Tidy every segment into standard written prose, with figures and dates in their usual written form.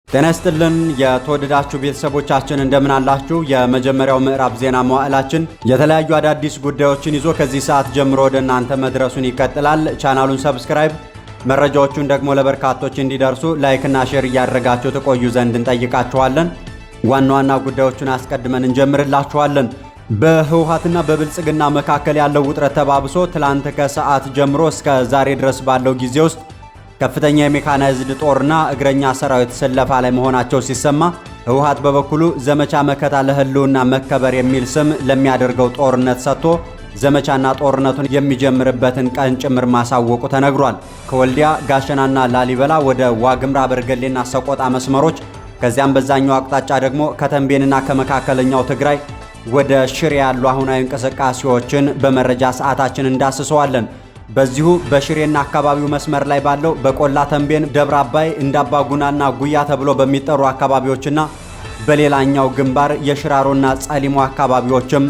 ጤና ይስጥልን የተወደዳችሁ ቤተሰቦቻችን እንደምን አላችሁ? የመጀመሪያው ምዕራፍ ዜና መዋዕላችን የተለያዩ አዳዲስ ጉዳዮችን ይዞ ከዚህ ሰዓት ጀምሮ ወደ እናንተ መድረሱን ይቀጥላል። ቻናሉን ሰብስክራይብ፣ መረጃዎቹን ደግሞ ለበርካቶች እንዲደርሱ ላይክ እና ሼር እያደረጋችሁ ተቆዩ ዘንድ እንጠይቃችኋለን። ዋና ዋና ጉዳዮችን አስቀድመን እንጀምርላችኋለን። በህወሓትና በብልጽግና መካከል ያለው ውጥረት ተባብሶ ትላንት ከሰዓት ጀምሮ እስከ ዛሬ ድረስ ባለው ጊዜ ውስጥ ከፍተኛ የሜካናይዝድ ጦርና እግረኛ ሰራዊት ሰለፋ ላይ መሆናቸው ሲሰማ፣ ህወሓት በበኩሉ ዘመቻ መከታ ለህልውና መከበር የሚል ስም ለሚያደርገው ጦርነት ሰጥቶ ዘመቻና ጦርነቱን የሚጀምርበትን ቀን ጭምር ማሳወቁ ተነግሯል። ከወልዲያ ጋሸናና ላሊበላ ወደ ዋግምራ በርገሌና ሰቆጣ መስመሮች ከዚያም በዛኛው አቅጣጫ ደግሞ ከተንቤንና ከመካከለኛው ትግራይ ወደ ሽሬ ያሉ አሁናዊ እንቅስቃሴዎችን በመረጃ ሰዓታችን እንዳስሰዋለን። በዚሁ በሽሬና አካባቢው መስመር ላይ ባለው በቆላ ተንቤን፣ ደብረ አባይ፣ እንዳባጉናና ጉያ ተብሎ በሚጠሩ አካባቢዎችና በሌላኛው ግንባር የሽራሮና ጸሊሞ አካባቢዎችም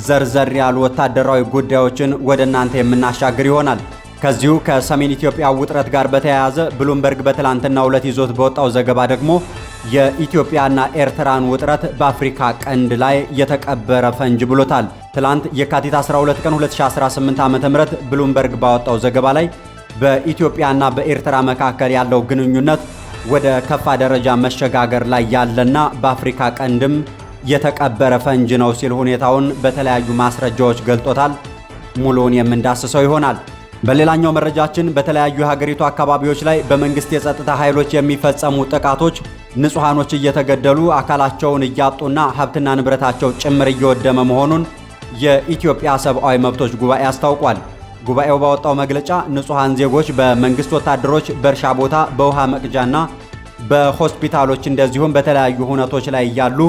ዘርዘር ያሉ ወታደራዊ ጉዳዮችን ወደ እናንተ የምናሻግር ይሆናል። ከዚሁ ከሰሜን ኢትዮጵያ ውጥረት ጋር በተያያዘ ብሉምበርግ በትላንትናው ዕለት ይዞት በወጣው ዘገባ ደግሞ የኢትዮጵያና ኤርትራን ውጥረት በአፍሪካ ቀንድ ላይ የተቀበረ ፈንጅ ብሎታል። ትላንት የካቲት 12 ቀን 2018 ዓ.ም ብሉምበርግ ባወጣው ዘገባ ላይ በኢትዮጵያና በኤርትራ መካከል ያለው ግንኙነት ወደ ከፋ ደረጃ መሸጋገር ላይ ያለና በአፍሪካ ቀንድም የተቀበረ ፈንጅ ነው ሲል ሁኔታውን በተለያዩ ማስረጃዎች ገልጦታል። ሙሉውን የምንዳስሰው ይሆናል። በሌላኛው መረጃችን በተለያዩ የሀገሪቱ አካባቢዎች ላይ በመንግስት የጸጥታ ኃይሎች የሚፈጸሙ ጥቃቶች ንጹሃኖች እየተገደሉ አካላቸውን እያጡና ሀብትና ንብረታቸው ጭምር እየወደመ መሆኑን የኢትዮጵያ ሰብአዊ መብቶች ጉባኤ አስታውቋል። ጉባኤው ባወጣው መግለጫ ንጹሃን ዜጎች በመንግስት ወታደሮች በእርሻ ቦታ፣ በውሃ መቅጃና በሆስፒታሎች እንደዚሁም በተለያዩ ሁነቶች ላይ እያሉ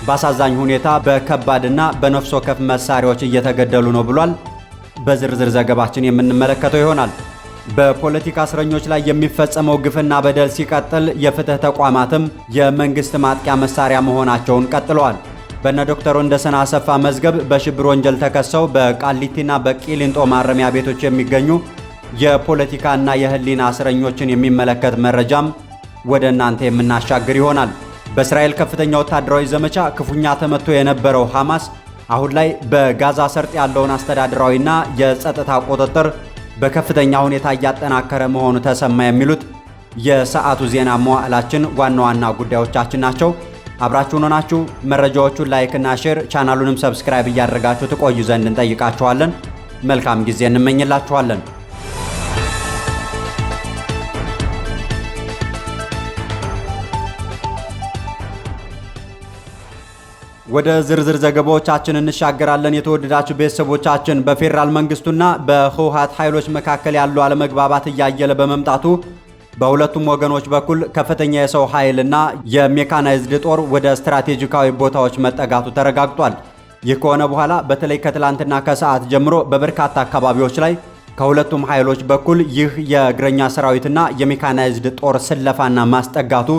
በአሳዛኝ ሁኔታ በከባድና በነፍስ ወከፍ መሳሪያዎች እየተገደሉ ነው ብሏል። በዝርዝር ዘገባችን የምንመለከተው ይሆናል። በፖለቲካ እስረኞች ላይ የሚፈጸመው ግፍና በደል ሲቀጥል የፍትህ ተቋማትም የመንግስት ማጥቂያ መሳሪያ መሆናቸውን ቀጥለዋል። በነ ዶክተር ወንደሰን አሰፋ መዝገብ በሽብር ወንጀል ተከሰው በቃሊቲና በቂሊንጦ ማረሚያ ቤቶች የሚገኙ የፖለቲካና የህሊና እስረኞችን የሚመለከት መረጃም ወደ እናንተ የምናሻግር ይሆናል። በእስራኤል ከፍተኛ ወታደራዊ ዘመቻ ክፉኛ ተመቶ የነበረው ሐማስ አሁን ላይ በጋዛ ሰርጥ ያለውን አስተዳደራዊና የጸጥታ ቁጥጥር በከፍተኛ ሁኔታ እያጠናከረ መሆኑ ተሰማ። የሚሉት የሰዓቱ ዜና መዋዕላችን ዋና ዋና ጉዳዮቻችን ናቸው። አብራችሁን ሆናችሁ መረጃዎቹን ላይክ እና ሼር፣ ቻናሉንም ሰብስክራይብ እያደረጋችሁ ትቆዩ ዘንድ እንጠይቃችኋለን። መልካም ጊዜ እንመኝላችኋለን። ወደ ዝርዝር ዘገባዎቻችን እንሻገራለን። የተወደዳችሁ ቤተሰቦቻችን በፌዴራል መንግስቱና በህወሓት ኃይሎች መካከል ያለው አለመግባባት እያየለ በመምጣቱ በሁለቱም ወገኖች በኩል ከፍተኛ የሰው ኃይልና የሜካናይዝድ ጦር ወደ ስትራቴጂካዊ ቦታዎች መጠጋቱ ተረጋግጧል። ይህ ከሆነ በኋላ በተለይ ከትላንትና ከሰዓት ጀምሮ በበርካታ አካባቢዎች ላይ ከሁለቱም ኃይሎች በኩል ይህ የእግረኛ ሰራዊትና የሜካናይዝድ ጦር ስለፋና ማስጠጋቱ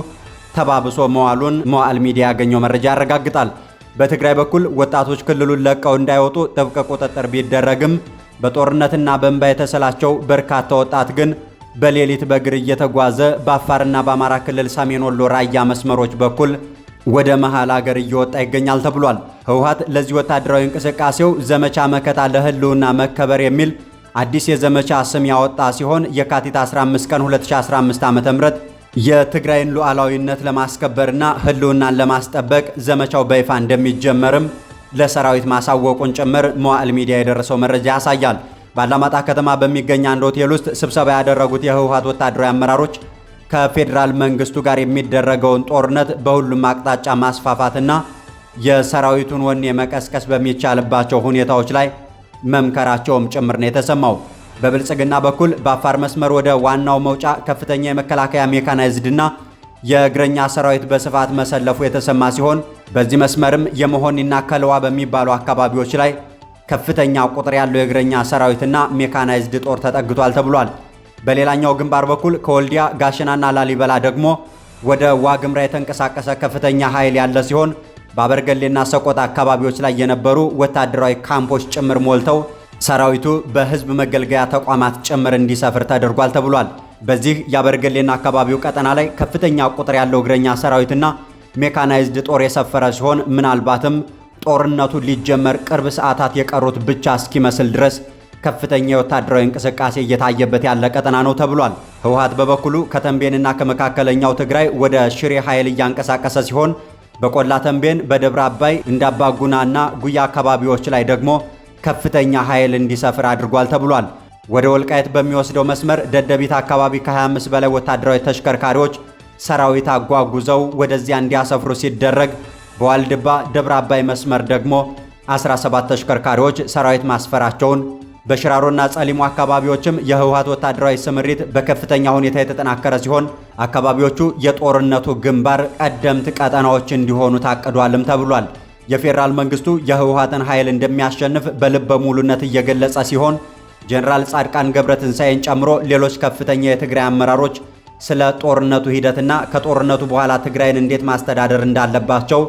ተባብሶ መዋሉን መዋዕል ሚዲያ ያገኘው መረጃ ያረጋግጣል። በትግራይ በኩል ወጣቶች ክልሉን ለቀው እንዳይወጡ ጥብቅ ቁጥጥር ቢደረግም በጦርነትና በእንባ የተሰላቸው በርካታ ወጣት ግን በሌሊት በእግር እየተጓዘ በአፋርና በአማራ ክልል ሰሜን ወሎ ራያ መስመሮች በኩል ወደ መሃል ሀገር እየወጣ ይገኛል ተብሏል። ህወሓት ለዚህ ወታደራዊ እንቅስቃሴው ዘመቻ መከታ ለህልውና መከበር የሚል አዲስ የዘመቻ ስም ያወጣ ሲሆን የካቲት 15 ቀን 2015 ዓ.ም የትግራይን ሉዓላዊነት ለማስከበርና ህልውናን ለማስጠበቅ ዘመቻው በይፋ እንደሚጀመርም ለሰራዊት ማሳወቁን ጭምር መዋዕል ሚዲያ የደረሰው መረጃ ያሳያል። ባላማጣ ከተማ በሚገኝ አንድ ሆቴል ውስጥ ስብሰባ ያደረጉት የህወሓት ወታደራዊ አመራሮች ከፌዴራል መንግስቱ ጋር የሚደረገውን ጦርነት በሁሉም አቅጣጫ ማስፋፋትና የሰራዊቱን ወኔ መቀስቀስ በሚቻልባቸው ሁኔታዎች ላይ መምከራቸውም ጭምር ነው የተሰማው። በብልጽግና በኩል በአፋር መስመር ወደ ዋናው መውጫ ከፍተኛ የመከላከያ ሜካናይዝድና የእግረኛ ሰራዊት በስፋት መሰለፉ የተሰማ ሲሆን በዚህ መስመርም የመሆኒና ከለዋ በሚባሉ አካባቢዎች ላይ ከፍተኛ ቁጥር ያለው የእግረኛ ሰራዊትና ሜካናይዝድ ጦር ተጠግቷል ተብሏል። በሌላኛው ግንባር በኩል ከወልዲያ ጋሸናና ላሊበላ ደግሞ ወደ ዋግምራ የተንቀሳቀሰ ከፍተኛ ኃይል ያለ ሲሆን በአበርገሌና ሰቆጣ አካባቢዎች ላይ የነበሩ ወታደራዊ ካምፖች ጭምር ሞልተው ሰራዊቱ በህዝብ መገልገያ ተቋማት ጭምር እንዲሰፍር ተደርጓል ተብሏል። በዚህ ያበርገሌና አካባቢው ቀጠና ላይ ከፍተኛ ቁጥር ያለው እግረኛ ሰራዊትና ሜካናይዝድ ጦር የሰፈረ ሲሆን ምናልባትም ጦርነቱ ሊጀመር ቅርብ ሰዓታት የቀሩት ብቻ እስኪመስል ድረስ ከፍተኛ የወታደራዊ እንቅስቃሴ እየታየበት ያለ ቀጠና ነው ተብሏል። ህወሓት በበኩሉ ከተንቤንና ከመካከለኛው ትግራይ ወደ ሽሬ ኃይል እያንቀሳቀሰ ሲሆን በቆላ ተንቤን፣ በደብረ አባይ፣ እንዳባጉናና ጉያ አካባቢዎች ላይ ደግሞ ከፍተኛ ኃይል እንዲሰፍር አድርጓል ተብሏል። ወደ ወልቃይት በሚወስደው መስመር ደደቢት አካባቢ ከ25 በላይ ወታደራዊ ተሽከርካሪዎች ሰራዊት አጓጉዘው ወደዚያ እንዲያሰፍሩ ሲደረግ በዋልድባ ደብረ አባይ መስመር ደግሞ 17 ተሽከርካሪዎች ሰራዊት ማስፈራቸውን፣ በሽራሮና ጸሊሙ አካባቢዎችም የህወሓት ወታደራዊ ስምሪት በከፍተኛ ሁኔታ የተጠናከረ ሲሆን አካባቢዎቹ የጦርነቱ ግንባር ቀደምት ቀጠናዎች እንዲሆኑ ታቅዷልም ተብሏል። የፌዴራል መንግስቱ የህወሓትን ኃይል እንደሚያሸንፍ በልበ ሙሉነት እየገለጸ ሲሆን ጀነራል ጻድቃን ገብረትንሳኤን ጨምሮ ሌሎች ከፍተኛ የትግራይ አመራሮች ስለ ጦርነቱ ሂደትና ከጦርነቱ በኋላ ትግራይን እንዴት ማስተዳደር እንዳለባቸው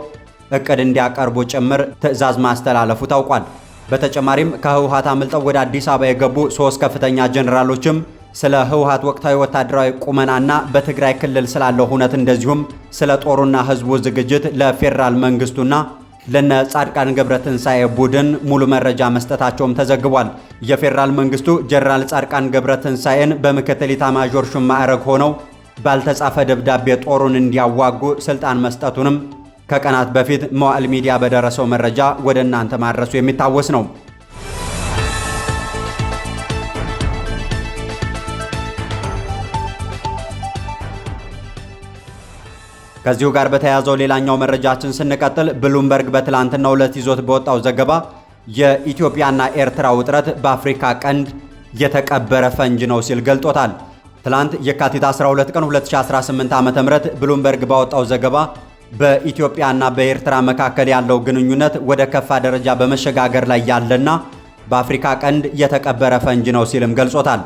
እቅድ እንዲያቀርቡ ጭምር ትዕዛዝ ማስተላለፉ ታውቋል። በተጨማሪም ከህወሓት አምልጠው ወደ አዲስ አበባ የገቡ 3 ከፍተኛ ጀነራሎችም ስለ ህወሓት ወቅታዊ ወታደራዊ ቁመናና በትግራይ ክልል ስላለው ሁነት እንደዚሁም ስለ ጦሩና ህዝቡ ዝግጅት ለፌዴራል መንግስቱና ለነ ጻድቃን ገብረትንሳኤ ቡድን ሙሉ መረጃ መስጠታቸውም ተዘግቧል። የፌዴራል መንግስቱ ጀነራል ጻድቃን ገብረትንሳኤን በምክትል ኢታማዦር ሹም ማዕረግ ሆነው ባልተጻፈ ደብዳቤ ጦሩን እንዲያዋጉ ስልጣን መስጠቱንም ከቀናት በፊት መዋዕል ሚዲያ በደረሰው መረጃ ወደ እናንተ ማድረሱ የሚታወስ ነው። ከዚሁ ጋር በተያያዘው ሌላኛው መረጃችን ስንቀጥል ብሉምበርግ በትላንትናው ዕለት ይዞት በወጣው ዘገባ የኢትዮጵያና ኤርትራ ውጥረት በአፍሪካ ቀንድ የተቀበረ ፈንጅ ነው ሲል ገልጦታል። ትላንት የካቲት 12 ቀን 2018 ዓ.ም ብሉምበርግ ባወጣው ዘገባ በኢትዮጵያና በኤርትራ መካከል ያለው ግንኙነት ወደ ከፋ ደረጃ በመሸጋገር ላይ ያለና በአፍሪካ ቀንድ የተቀበረ ፈንጅ ነው ሲልም ገልጾታል።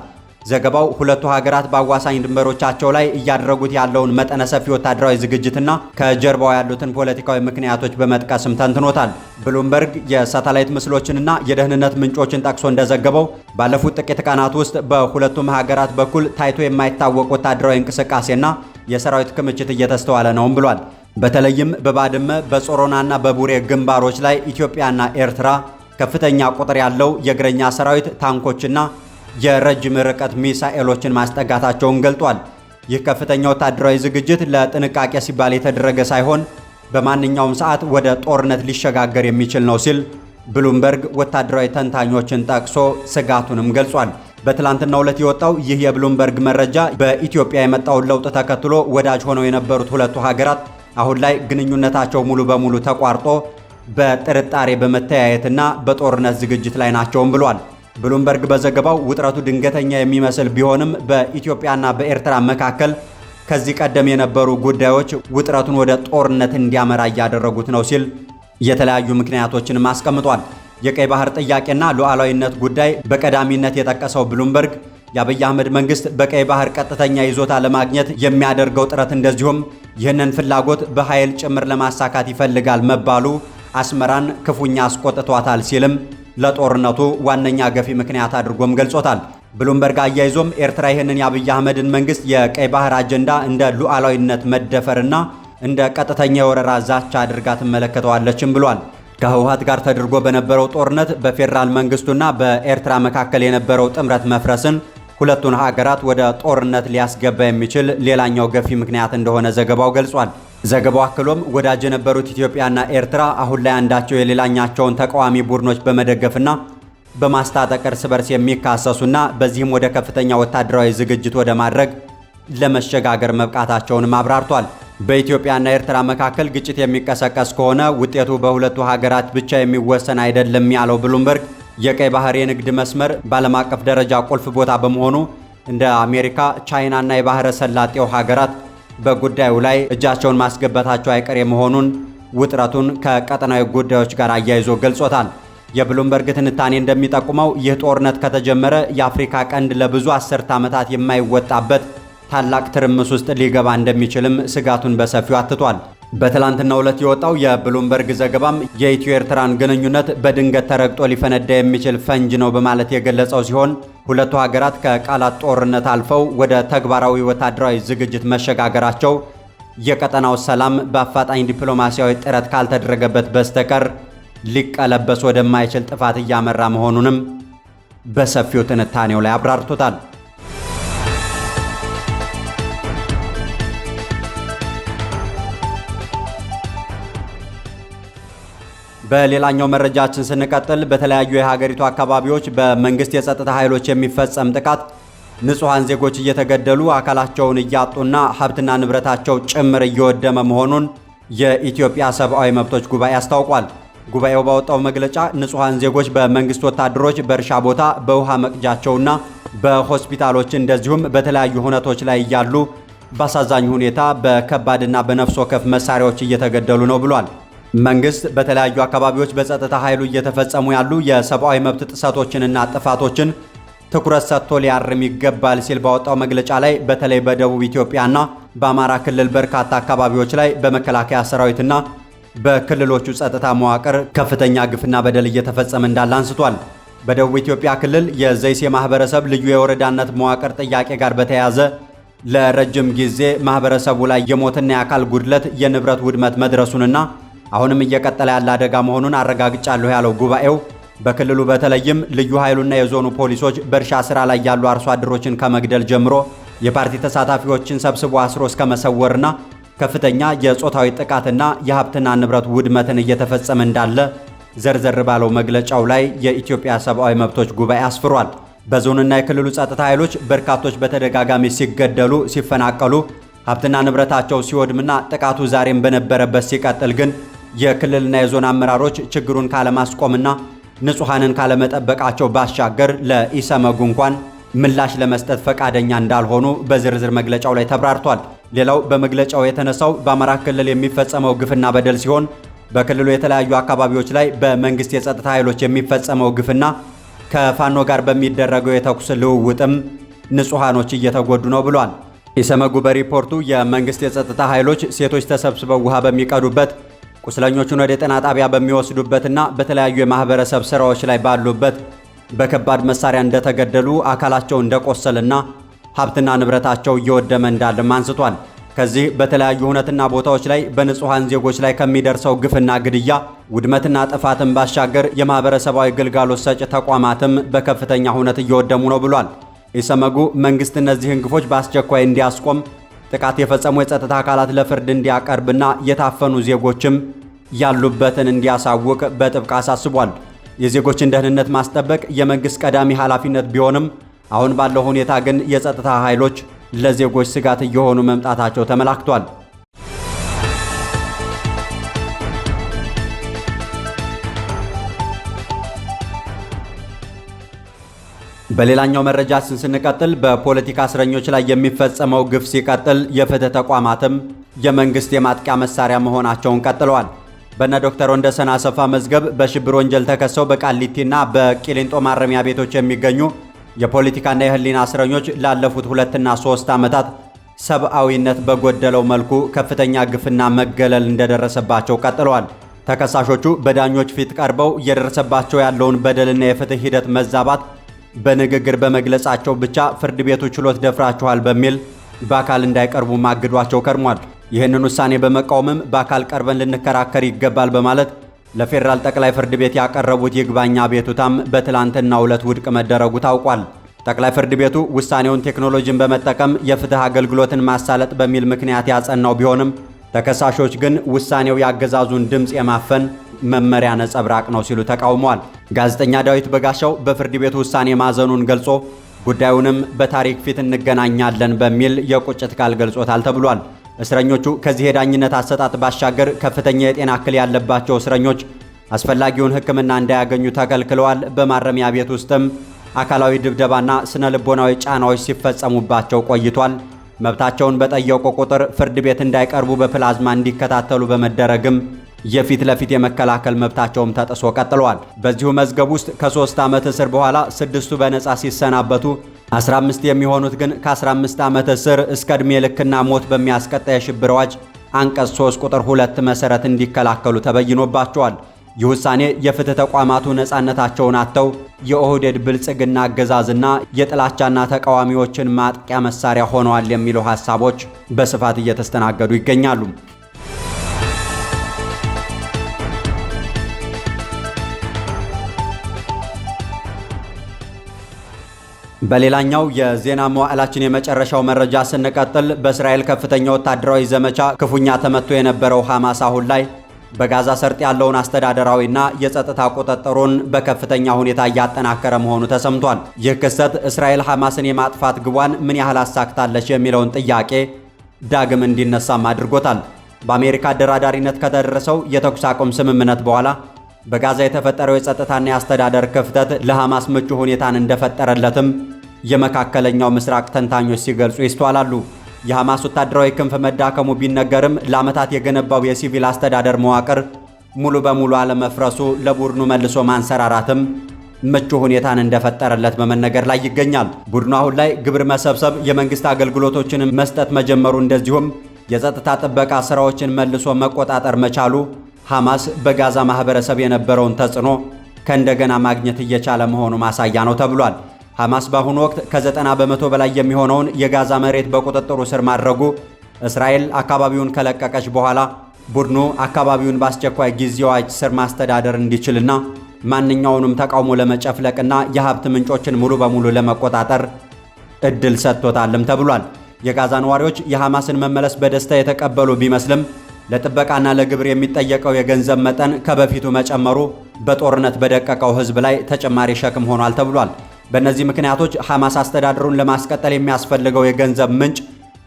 ዘገባው ሁለቱ ሀገራት በአዋሳኝ ድንበሮቻቸው ላይ እያደረጉት ያለውን መጠነ ሰፊ ወታደራዊ ዝግጅትና ከጀርባው ያሉትን ፖለቲካዊ ምክንያቶች በመጥቀስም ተንትኖታል። ብሉምበርግ የሳተላይት ምስሎችንና የደህንነት ምንጮችን ጠቅሶ እንደዘገበው ባለፉት ጥቂት ቀናት ውስጥ በሁለቱም ሀገራት በኩል ታይቶ የማይታወቅ ወታደራዊ እንቅስቃሴና የሰራዊት ክምችት እየተስተዋለ ነውም ብሏል። በተለይም በባድመ በጾሮናና በቡሬ ግንባሮች ላይ ኢትዮጵያና ኤርትራ ከፍተኛ ቁጥር ያለው የእግረኛ ሰራዊት፣ ታንኮችና የረጅም ርቀት ሚሳኤሎችን ማስጠጋታቸውን ገልጧል። ይህ ከፍተኛ ወታደራዊ ዝግጅት ለጥንቃቄ ሲባል የተደረገ ሳይሆን በማንኛውም ሰዓት ወደ ጦርነት ሊሸጋገር የሚችል ነው ሲል ብሉምበርግ ወታደራዊ ተንታኞችን ጠቅሶ ስጋቱንም ገልጿል። በትላንትናው ዕለት የወጣው ይህ የብሉምበርግ መረጃ በኢትዮጵያ የመጣውን ለውጥ ተከትሎ ወዳጅ ሆነው የነበሩት ሁለቱ ሀገራት አሁን ላይ ግንኙነታቸው ሙሉ በሙሉ ተቋርጦ በጥርጣሬ በመተያየትና በጦርነት ዝግጅት ላይ ናቸውም ብሏል። ብሉምበርግ በዘገባው ውጥረቱ ድንገተኛ የሚመስል ቢሆንም በኢትዮጵያና በኤርትራ መካከል ከዚህ ቀደም የነበሩ ጉዳዮች ውጥረቱን ወደ ጦርነት እንዲያመራ እያደረጉት ነው ሲል የተለያዩ ምክንያቶችንም አስቀምጧል። የቀይ ባህር ጥያቄና ሉዓላዊነት ጉዳይ በቀዳሚነት የጠቀሰው ብሉምበርግ የአብይ አህመድ መንግስት በቀይ ባህር ቀጥተኛ ይዞታ ለማግኘት የሚያደርገው ጥረት እንደዚሁም ይህንን ፍላጎት በኃይል ጭምር ለማሳካት ይፈልጋል መባሉ አስመራን ክፉኛ አስቆጥቷታል ሲልም ለጦርነቱ ዋነኛ ገፊ ምክንያት አድርጎም ገልጾታል። ብሉምበርግ አያይዞም ኤርትራ ይህንን የአብይ አህመድን መንግስት የቀይ ባህር አጀንዳ እንደ ሉዓላዊነት መደፈርና እንደ ቀጥተኛ የወረራ ዛቻ አድርጋ ትመለከተዋለችም ብሏል። ከህወሓት ጋር ተደርጎ በነበረው ጦርነት በፌዴራል መንግስቱና በኤርትራ መካከል የነበረው ጥምረት መፍረስን ሁለቱን ሀገራት ወደ ጦርነት ሊያስገባ የሚችል ሌላኛው ገፊ ምክንያት እንደሆነ ዘገባው ገልጿል። ዘገባው አክሎም ወዳጅ የነበሩት ኢትዮጵያና ኤርትራ አሁን ላይ አንዳቸው የሌላኛቸውን ተቃዋሚ ቡድኖች በመደገፍና በማስታጠቅ እርስ በርስ የሚካሰሱና በዚህም ወደ ከፍተኛ ወታደራዊ ዝግጅት ወደ ማድረግ ለመሸጋገር መብቃታቸውንም አብራርቷል። በኢትዮጵያና ኤርትራ መካከል ግጭት የሚቀሰቀስ ከሆነ ውጤቱ በሁለቱ ሀገራት ብቻ የሚወሰን አይደለም ያለው ብሉምበርግ የቀይ ባህር የንግድ መስመር በዓለም አቀፍ ደረጃ ቁልፍ ቦታ በመሆኑ እንደ አሜሪካ፣ ቻይናና የባህረ ሰላጤው ሀገራት በጉዳዩ ላይ እጃቸውን ማስገባታቸው አይቀሬ መሆኑን ውጥረቱን ከቀጠናዊ ጉዳዮች ጋር አያይዞ ገልጾታል። የብሉምበርግ ትንታኔ እንደሚጠቁመው ይህ ጦርነት ከተጀመረ የአፍሪካ ቀንድ ለብዙ አስርት ዓመታት የማይወጣበት ታላቅ ትርምስ ውስጥ ሊገባ እንደሚችልም ስጋቱን በሰፊው አትቷል። በትላንትናው ዕለት የወጣው የብሉምበርግ ዘገባም የኢትዮ ኤርትራን ግንኙነት በድንገት ተረግጦ ሊፈነዳ የሚችል ፈንጅ ነው በማለት የገለጸው ሲሆን ሁለቱ ሀገራት ከቃላት ጦርነት አልፈው ወደ ተግባራዊ ወታደራዊ ዝግጅት መሸጋገራቸው የቀጠናው ሰላም በአፋጣኝ ዲፕሎማሲያዊ ጥረት ካልተደረገበት በስተቀር ሊቀለበስ ወደማይችል ጥፋት እያመራ መሆኑንም በሰፊው ትንታኔው ላይ አብራርቶታል። በሌላኛው መረጃችን ስንቀጥል በተለያዩ የሀገሪቱ አካባቢዎች በመንግስት የጸጥታ ኃይሎች የሚፈጸም ጥቃት ንጹሃን ዜጎች እየተገደሉ አካላቸውን እያጡና ሀብትና ንብረታቸው ጭምር እየወደመ መሆኑን የኢትዮጵያ ሰብአዊ መብቶች ጉባኤ አስታውቋል። ጉባኤው ባወጣው መግለጫ ንጹሃን ዜጎች በመንግስት ወታደሮች በእርሻ ቦታ፣ በውሃ መቅጃቸውና በሆስፒታሎች እንደዚሁም በተለያዩ ሁነቶች ላይ እያሉ በአሳዛኝ ሁኔታ በከባድና በነፍስ ወከፍ መሳሪያዎች እየተገደሉ ነው ብሏል። መንግስት በተለያዩ አካባቢዎች በጸጥታ ኃይሉ እየተፈጸሙ ያሉ የሰብአዊ መብት ጥሰቶችንና ጥፋቶችን ትኩረት ሰጥቶ ሊያርም ይገባል ሲል ባወጣው መግለጫ ላይ በተለይ በደቡብ ኢትዮጵያና በአማራ ክልል በርካታ አካባቢዎች ላይ በመከላከያ ሰራዊትና በክልሎቹ ጸጥታ መዋቅር ከፍተኛ ግፍና በደል እየተፈጸመ እንዳለ አንስቷል። በደቡብ ኢትዮጵያ ክልል የዘይሴ ማህበረሰብ ልዩ የወረዳነት መዋቅር ጥያቄ ጋር በተያያዘ ለረጅም ጊዜ ማህበረሰቡ ላይ የሞትና የአካል ጉድለት፣ የንብረት ውድመት መድረሱንና አሁንም እየቀጠለ ያለ አደጋ መሆኑን አረጋግጫለሁ ያለው ጉባኤው በክልሉ በተለይም ልዩ ኃይሉና የዞኑ ፖሊሶች በእርሻ ስራ ላይ ያሉ አርሶ አደሮችን ከመግደል ጀምሮ የፓርቲ ተሳታፊዎችን ሰብስቦ አስሮ እስከ መሰወርና ከፍተኛ የጾታዊ ጥቃትና የሀብትና ንብረት ውድመትን እየተፈጸመ እንዳለ ዘርዘር ባለው መግለጫው ላይ የኢትዮጵያ ሰብአዊ መብቶች ጉባኤ አስፍሯል። በዞንና የክልሉ ጸጥታ ኃይሎች በርካቶች በተደጋጋሚ ሲገደሉ፣ ሲፈናቀሉ፣ ሀብትና ንብረታቸው ሲወድምና ጥቃቱ ዛሬም በነበረበት ሲቀጥል ግን የክልልና የዞን አመራሮች ችግሩን ካለማስቆምና ንጹሃንን ካለመጠበቃቸው ባሻገር ለኢሰመጉ እንኳን ምላሽ ለመስጠት ፈቃደኛ እንዳልሆኑ በዝርዝር መግለጫው ላይ ተብራርቷል። ሌላው በመግለጫው የተነሳው በአማራ ክልል የሚፈጸመው ግፍና በደል ሲሆን በክልሉ የተለያዩ አካባቢዎች ላይ በመንግስት የጸጥታ ኃይሎች የሚፈጸመው ግፍና ከፋኖ ጋር በሚደረገው የተኩስ ልውውጥም ንጹሃኖች እየተጎዱ ነው ብሏል። ኢሰመጉ በሪፖርቱ የመንግስት የጸጥታ ኃይሎች ሴቶች ተሰብስበው ውሃ በሚቀዱበት፣ ቁስለኞቹን ወደ ጤና ጣቢያ በሚወስዱበትና በተለያዩ የማህበረሰብ ስራዎች ላይ ባሉበት በከባድ መሳሪያ እንደተገደሉ፣ አካላቸው እንደቆሰልና ሀብትና ንብረታቸው እየወደመ እንዳለም አንስቷል። ከዚህ በተለያዩ ሁነትና ቦታዎች ላይ በንጹሃን ዜጎች ላይ ከሚደርሰው ግፍና ግድያ፣ ውድመትና ጥፋትን ባሻገር የማህበረሰባዊ ግልጋሎት ሰጪ ተቋማትም በከፍተኛ ሁነት እየወደሙ ነው ብሏል። ኢሰመጉ መንግስት እነዚህን ግፎች በአስቸኳይ እንዲያስቆም፣ ጥቃት የፈጸሙ የጸጥታ አካላት ለፍርድ እንዲያቀርብና የታፈኑ ዜጎችም ያሉበትን እንዲያሳውቅ በጥብቅ አሳስቧል። የዜጎችን ደህንነት ማስጠበቅ የመንግስት ቀዳሚ ኃላፊነት ቢሆንም አሁን ባለው ሁኔታ ግን የጸጥታ ኃይሎች ለዜጎች ስጋት እየሆኑ መምጣታቸው ተመላክቷል። በሌላኛው መረጃችን ስንቀጥል በፖለቲካ እስረኞች ላይ የሚፈጸመው ግፍ ሲቀጥል የፍትህ ተቋማትም የመንግስት የማጥቂያ መሳሪያ መሆናቸውን ቀጥለዋል። በነ ዶክተር ወንደሰን አሰፋ መዝገብ በሽብር ወንጀል ተከሰው በቃሊቲና በቂሊንጦ ማረሚያ ቤቶች የሚገኙ የፖለቲካና የህሊና እስረኞች ላለፉት 2 እና 3 ዓመታት ሰብአዊነት በጎደለው መልኩ ከፍተኛ ግፍና መገለል እንደደረሰባቸው ቀጥለዋል። ተከሳሾቹ በዳኞች ፊት ቀርበው እየደረሰባቸው ያለውን በደልና የፍትህ ሂደት መዛባት በንግግር በመግለጻቸው ብቻ ፍርድ ቤቱ ችሎት ደፍራችኋል በሚል በአካል እንዳይቀርቡ ማግዷቸው ከርሟል። ይህንን ውሳኔ በመቃወምም በአካል ቀርበን ልንከራከር ይገባል በማለት ለፌዴራል ጠቅላይ ፍርድ ቤት ያቀረቡት ይግባኝ አቤቱታም በትላንትናው ዕለት ውድቅ መደረጉ ታውቋል። ጠቅላይ ፍርድ ቤቱ ውሳኔውን ቴክኖሎጂን በመጠቀም የፍትህ አገልግሎትን ማሳለጥ በሚል ምክንያት ያጸናው ቢሆንም ተከሳሾች ግን ውሳኔው ያገዛዙን ድምፅ የማፈን መመሪያ ነጸብራቅ ነው ሲሉ ተቃውመዋል። ጋዜጠኛ ዳዊት በጋሻው በፍርድ ቤቱ ውሳኔ ማዘኑን ገልጾ ጉዳዩንም በታሪክ ፊት እንገናኛለን በሚል የቁጭት ቃል ገልጾታል ተብሏል። እስረኞቹ ከዚህ የዳኝነት አሰጣጥ ባሻገር ከፍተኛ የጤና እክል ያለባቸው እስረኞች አስፈላጊውን ሕክምና እንዳያገኙ ተከልክለዋል። በማረሚያ ቤት ውስጥም አካላዊ ድብደባና ስነ ልቦናዊ ጫናዎች ሲፈጸሙባቸው ቆይቷል። መብታቸውን በጠየቁ ቁጥር ፍርድ ቤት እንዳይቀርቡ በፕላዝማ እንዲከታተሉ በመደረግም የፊት ለፊት የመከላከል መብታቸውም ተጥሶ ቀጥለዋል። በዚሁ መዝገብ ውስጥ ከ3 ዓመት እስር በኋላ 6ቱ በነጻ ሲሰናበቱ 15 የሚሆኑት ግን ከ15 ዓመት እስር እስከ ዕድሜ ልክና ሞት በሚያስቀጣ የሽብር አዋጅ አንቀጽ 3 ቁጥር 2 መሰረት እንዲከላከሉ ተበይኖባቸዋል። ይህ ውሳኔ የፍትህ ተቋማቱ ነፃነታቸውን አጥተው የኦህዴድ ብልጽግና አገዛዝና የጥላቻና ተቃዋሚዎችን ማጥቂያ መሳሪያ ሆነዋል የሚሉ ሐሳቦች በስፋት እየተስተናገዱ ይገኛሉ። በሌላኛው የዜና መዋዕላችን የመጨረሻው መረጃ ስንቀጥል በእስራኤል ከፍተኛ ወታደራዊ ዘመቻ ክፉኛ ተመቶ የነበረው ሐማስ አሁን ላይ በጋዛ ሰርጥ ያለውን አስተዳደራዊና የጸጥታ ቁጥጥሩን በከፍተኛ ሁኔታ እያጠናከረ መሆኑ ተሰምቷል። ይህ ክስተት እስራኤል ሐማስን የማጥፋት ግቧን ምን ያህል አሳክታለች የሚለውን ጥያቄ ዳግም እንዲነሳም አድርጎታል። በአሜሪካ አደራዳሪነት ከተደረሰው የተኩስ አቁም ስምምነት በኋላ በጋዛ የተፈጠረው የጸጥታና የአስተዳደር ክፍተት ለሐማስ ምቹ ሁኔታን እንደፈጠረለትም የመካከለኛው ምስራቅ ተንታኞች ሲገልጹ ይስተዋላሉ። የሐማስ ወታደራዊ ክንፍ መዳከሙ ቢነገርም ለዓመታት የገነባው የሲቪል አስተዳደር መዋቅር ሙሉ በሙሉ አለመፍረሱ ለቡድኑ መልሶ ማንሰራራትም ምቹ ሁኔታን እንደፈጠረለት በመነገር ላይ ይገኛል። ቡድኑ አሁን ላይ ግብር መሰብሰብ፣ የመንግስት አገልግሎቶችን መስጠት መጀመሩ እንደዚሁም የጸጥታ ጥበቃ ስራዎችን መልሶ መቆጣጠር መቻሉ ሐማስ በጋዛ ማህበረሰብ የነበረውን ተጽዕኖ ከእንደገና ማግኘት እየቻለ መሆኑ ማሳያ ነው ተብሏል። ሐማስ በአሁኑ ወቅት ከ90 በመቶ በላይ የሚሆነውን የጋዛ መሬት በቁጥጥሩ ስር ማድረጉ እስራኤል አካባቢውን ከለቀቀች በኋላ ቡድኑ አካባቢውን በአስቸኳይ ጊዜ አዋጅ ስር ማስተዳደር እንዲችልና ማንኛውንም ተቃውሞ ለመጨፍለቅና የሀብት ምንጮችን ሙሉ በሙሉ ለመቆጣጠር እድል ሰጥቶታልም ተብሏል። የጋዛ ነዋሪዎች የሐማስን መመለስ በደስታ የተቀበሉ ቢመስልም ለጥበቃና ለግብር የሚጠየቀው የገንዘብ መጠን ከበፊቱ መጨመሩ በጦርነት በደቀቀው ሕዝብ ላይ ተጨማሪ ሸክም ሆኗል ተብሏል። በእነዚህ ምክንያቶች ሐማስ አስተዳደሩን ለማስቀጠል የሚያስፈልገው የገንዘብ ምንጭ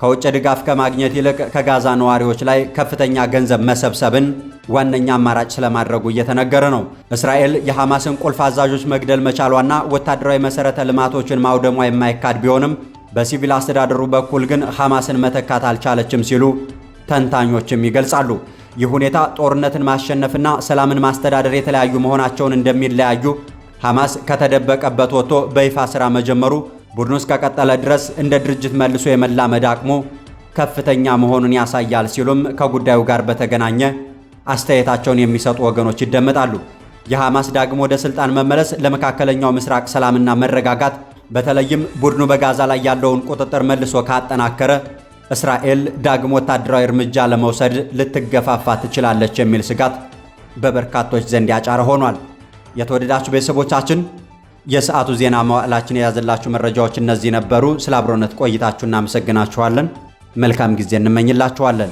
ከውጭ ድጋፍ ከማግኘት ይልቅ ከጋዛ ነዋሪዎች ላይ ከፍተኛ ገንዘብ መሰብሰብን ዋነኛ አማራጭ ስለማድረጉ እየተነገረ ነው። እስራኤል የሐማስን ቁልፍ አዛዦች መግደል መቻሏና ወታደራዊ መሠረተ ልማቶችን ማውደሟ የማይካድ ቢሆንም በሲቪል አስተዳደሩ በኩል ግን ሐማስን መተካት አልቻለችም ሲሉ ተንታኞችም ይገልጻሉ። ይህ ሁኔታ ጦርነትን ማሸነፍና ሰላምን ማስተዳደር የተለያዩ መሆናቸውን እንደሚለያዩ ሐማስ ከተደበቀበት ወጥቶ በይፋ ሥራ መጀመሩ ቡድኑ እስከቀጠለ ድረስ እንደ ድርጅት መልሶ የመላመድ አቅሙ ከፍተኛ መሆኑን ያሳያል ሲሉም ከጉዳዩ ጋር በተገናኘ አስተያየታቸውን የሚሰጡ ወገኖች ይደመጣሉ። የሐማስ ዳግም ወደ ሥልጣን መመለስ ለመካከለኛው ምስራቅ ሰላምና መረጋጋት በተለይም ቡድኑ በጋዛ ላይ ያለውን ቁጥጥር መልሶ ካጠናከረ እስራኤል ዳግም ወታደራዊ እርምጃ ለመውሰድ ልትገፋፋ ትችላለች የሚል ስጋት በበርካቶች ዘንድ ያጫረ ሆኗል። የተወደዳችሁ ቤተሰቦቻችን የሰዓቱ ዜና መዋዕላችን የያዘላችሁ መረጃዎች እነዚህ ነበሩ። ስለ አብሮነት ቆይታችሁ እናመሰግናችኋለን። መልካም ጊዜ እንመኝላችኋለን።